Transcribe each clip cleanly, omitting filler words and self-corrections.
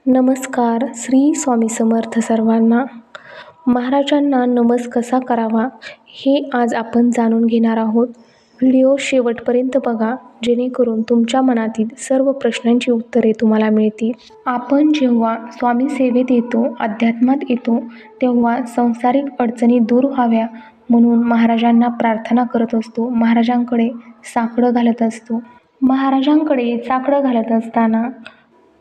नमस्कार. श्री स्वामी समर्थ सर्वांना. महाराजांना नमस कसा करावा हे आज आपण जाणून घेणार आहोत. व्हिडिओ शेवटपर्यंत बघा, जेणेकरून तुमच्या मनातील सर्व प्रश्नांची उत्तरे तुम्हाला मिळतील. आपण जेव्हा स्वामी सेवेत येतो, अध्यात्मात येतो, तेव्हा सांसारिक अडचणी दूर व्हाव्या म्हणून महाराजांना प्रार्थना करत असतो, महाराजांकडे साकडं घालत असतो. महाराजांकडे साकडं घालत असताना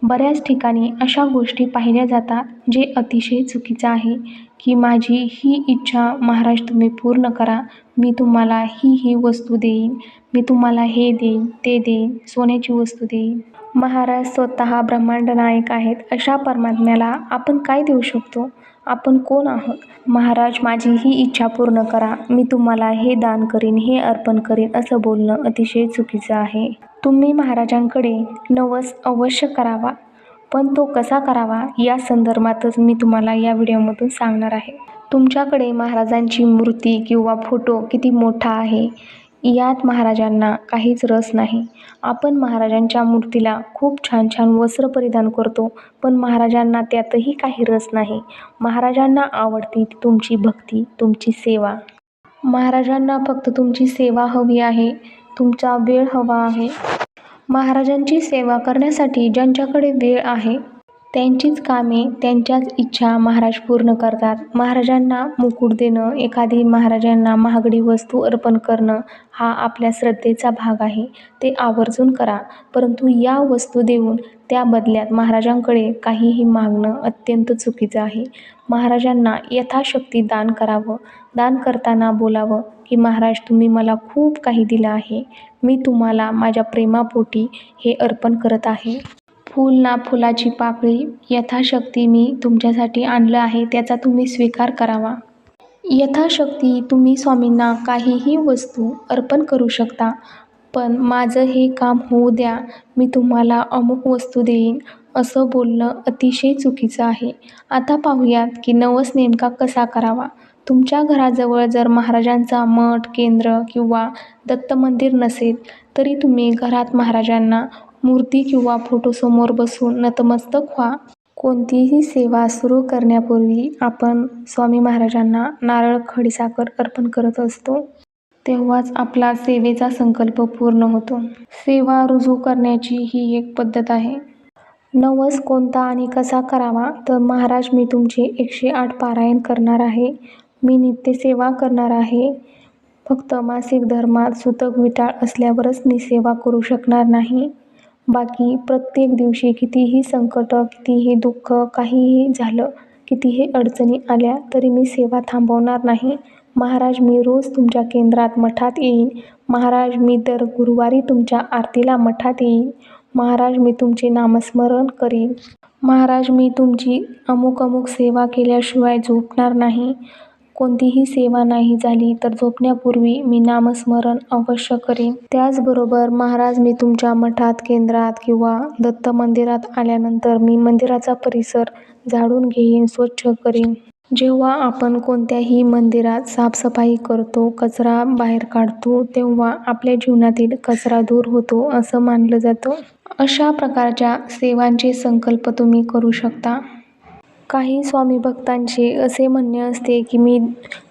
बऱ्याच ठिकाणी अशा गोष्टी पाहिल्या जातात जे अतिशय चुकीचं आहे, की माझी ही इच्छा महाराज तुम्ही पूर्ण करा, मी तुम्हाला ही वस्तू देईन, मी तुम्हाला हे देईन, ते देईन, सोन्याची वस्तू देईन. महाराज स्वतः ब्रह्मांड नायक आहेत. अशा परमात्म्याला आपण काय देऊ शकतो? आपण कोण आहोत? महाराज माझी ही इच्छा पूर्ण करा, मी तुम्हाला हे दान करीन, हे अर्पण करीन, असं बोलणं अतिशय चुकीचं आहे. तुम्ही महाराजांकडे नवस अवश्य करावा, पण तो कसा करावा या संदर्भातच मी तुम्हाला या व्हिडिओमधून सांगणार आहे. तुमच्याकडे महाराजांची मूर्ती किंवा फोटो किती मोठा आहे यात महाराजांना काहीच रस नाही. आपण महाराजांच्या मूर्तीला खूप छान छान वस्त्र परिधान करतो, पण महाराजांना त्यातही काही रस नाही. महाराजांना आवडती तुमची भक्ती, तुमची सेवा. महाराजांना फक्त तुमची सेवा हवी आहे, तुमचा वेळ हवा आहे. महाराजांची सेवा करण्यासाठी ज्यांच्याकडे वेळ आहे त्यांचीच कामे, त्यांच्याच इच्छा महाराज पूर्ण करतात. महाराजांना मुकुट देणं, एखादी महाराजांना महागडी वस्तू अर्पण करणं हा आपल्या श्रद्धेचा भाग आहे, ते आवर्जून करा. परंतु या वस्तू देऊन त्या बदल्यात महाराजांकडे काहीही मागणं अत्यंत चुकीचं आहे. महाराजांना यथाशक्ती दान करावं. दान करताना बोलावं की महाराज तुम्ही मला खूप काही दिलं आहे, मी तुम्हाला माझ्या प्रेमापोटी हे अर्पण करत आहे. फूल ना फुलाची पाकळी, यथाशक्ती मी तुमच्यासाठी आणलं आहे, त्याचा तुम्ही स्वीकार करावा. यथाशक्ती तुम्ही स्वामींना काहीही वस्तू अर्पण करू शकता, पण माझं हे काम होऊ द्या, मी तुम्हाला अमुक वस्तू देईन, असं बोलणं अतिशय चुकीचं आहे. आता पाहूयात की नवस नेमका कसा करावा. तुमच्या घराजवळ जर महाराजांचा मठ, केंद्र किंवा दत्त मंदिर नसेल, तरी तुम्ही घरात महाराजांना मूर्ती किंवा फोटोसमोर बसून नतमस्तक व्हा. कोणतीही सेवा सुरू करण्यापूर्वी आपण स्वामी महाराजांना नारळ, खडीसाखर अर्पण करत असतो. तेव्हाच आपला सेवेचा संकल्प पूर्ण होतो. सेवा रुजू करण्याची ही एक पद्धत आहे. नवस कोणता आणि कसा करावा? तर महाराज मी तुमचे 108 पारायण करणार आहे, मी नित्यसेवा करणार आहे. फक्त मासिक धर्मात सुतक विटाळ असल्यावरच मी सेवा करू शकणार नाही. बाकी प्रत्येक दिवशी कितीही संकट, कितीही दुःख, काहीही झालं, कितीही अडचणी आल्या तरी मी सेवा थांबवणार नाही. महाराज मी रोज तुमच्या केंद्रात मठात येईन. महाराज मी दर गुरुवारी तुमच्या आरतीला मठात येईन. महाराज मी तुमचे नामस्मरण करीन. महाराज मी तुमची अमुक अमुक सेवा केल्याशिवाय झोपणार नाही. कोणतीही सेवा नाही झाली तर झोपण्यापूर्वी मी नामस्मरण अवश्य करीन. त्याचबरोबर महाराज मी तुमच्या मठात, केंद्रात किंवा दत्त मंदिरात आल्यानंतर मी मंदिराचा परिसर झाडून घेईन, स्वच्छ करीन. जेव्हा आपण कोणत्याही मंदिरात साफसफाई करतो, कचरा बाहेर काढतो, तेव्हा आपल्या जीवनातील कचरा दूर होतो असं मानलं जातं. अशा प्रकारच्या सेवांचे संकल्प तुम्ही करू शकता. काही स्वामी भक्तांचे असे म्हणणे असते की मी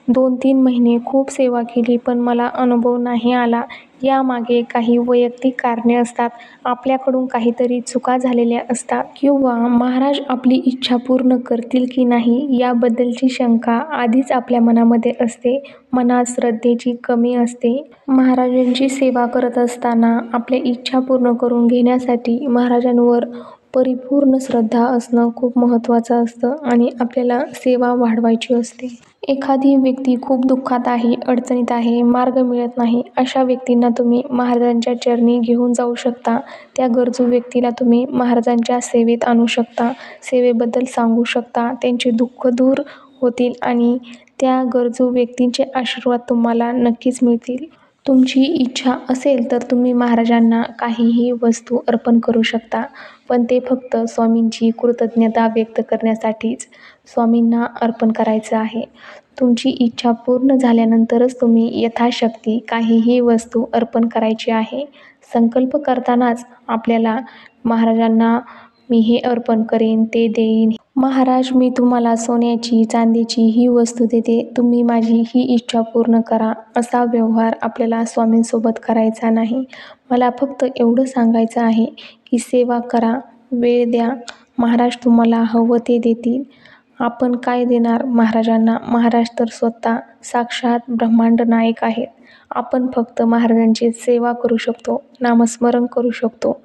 2-3 महिने खूप सेवा केली पण मला अनुभव नाही आला. यामागे काही वैयक्तिक कारणे असतात, आपल्याकडून काहीतरी चुका झालेल्या असतात किंवा महाराज आपली इच्छा पूर्ण करतील की नाही याबद्दलची शंका आधीच आपल्या मनामध्ये असते. मनात श्रद्धेची कमी असते. महाराजांची सेवा करत असताना आपल्या इच्छा पूर्ण करून घेण्यासाठी महाराजांवर परिपूर्ण श्रद्धा असणं खूप महत्त्वाचं असतं आणि आपल्याला सेवा वाढवायची असते. एखादी व्यक्ती खूप दुःखात आहे, अडचणीत आहे, मार्ग मिळत नाही, अशा व्यक्तींना तुम्ही महाराजांच्या चरणी घेऊन जाऊ शकता. त्या गरजू व्यक्तीला तुम्ही महाराजांच्या सेवेत आणू शकता, सेवेबद्दल सांगू शकता, त्यांचे दुःख दूर होतील आणि त्या गरजू व्यक्तींचे आशीर्वाद तुम्हाला नक्कीच मिळतील. तुमची इच्छा असेल तर तुम्ही महाराजांना काहीही वस्तू अर्पण करू शकता, पण ते फक्त स्वामींची कृतज्ञता व्यक्त करण्यासाठीच स्वामींना अर्पण करायचं आहे. तुमची इच्छा पूर्ण झाल्यानंतरच तुम्ही यथाशक्ती काहीही वस्तू अर्पण करायची आहे. संकल्प करतानाच आपल्याला महाराजांना मी हे अर्पण करेन, ते देईन. महाराज, मी तुम्हाला सोन्याची, चांदीची ही वस्तू देते, तुम्ही माझी ही इच्छा पूर्ण करा. असा व्यवहार आपल्याला स्वामींसोबत करायचा नाही. मला फक्त एवढं सांगायचं आहे की सेवा करा, वेळ द्या. महाराज तुम्हाला हवं ते देतील. आपण काय देणार महाराजांना? महाराज तर स्वतः साक्षात ब्रह्मांड नायक आहेत. आपण फक्त महाराजांची सेवा करू शकतो, नामस्मरण करू शकतो.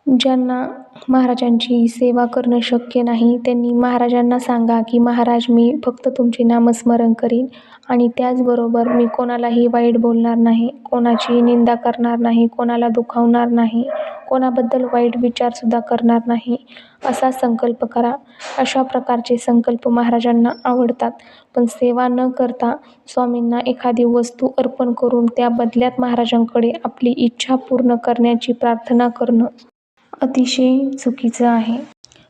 ज्यांना महाराजांची सेवा करणं शक्य नाही त्यांनी महाराजांना सांगा की महाराज, मी फक्त तुमचे नामस्मरण करीन आणि त्याचबरोबर मी कोणालाही वाईट बोलणार नाही, कोणाची निंदा करणार नाही, कोणाला दुखावणार नाही, कोणाबद्दल वाईट विचारसुद्धा करणार नाही, असा संकल्प करा. अशा प्रकारचे संकल्प महाराजांना आवडतात. पण सेवा न करता स्वामींना एखादी वस्तू अर्पण करून त्या बदल्यात महाराजांकडे आपली इच्छा पूर्ण करण्याची प्रार्थना करणं अतिशय चुकीचं आहे.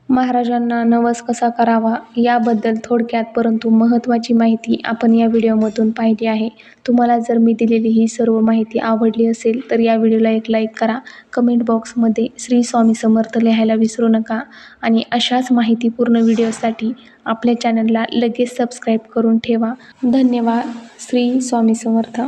महाराजांना नवस कसा करावा याबद्दल थोडक्यात परंतु महत्त्वाची माहिती आपण या व्हिडिओमधून पाहिली आहे. तुम्हाला जर मी दिलेली ही सर्व माहिती आवडली असेल तर या व्हिडिओला एक लाईक करा. कमेंट बॉक्समध्ये श्री स्वामी समर्थ लिहायला विसरू नका आणि अशाच माहितीपूर्ण व्हिडिओसाठी आपल्या चॅनलला लगेच सबस्क्राईब करून ठेवा. धन्यवाद. श्री स्वामी समर्थ.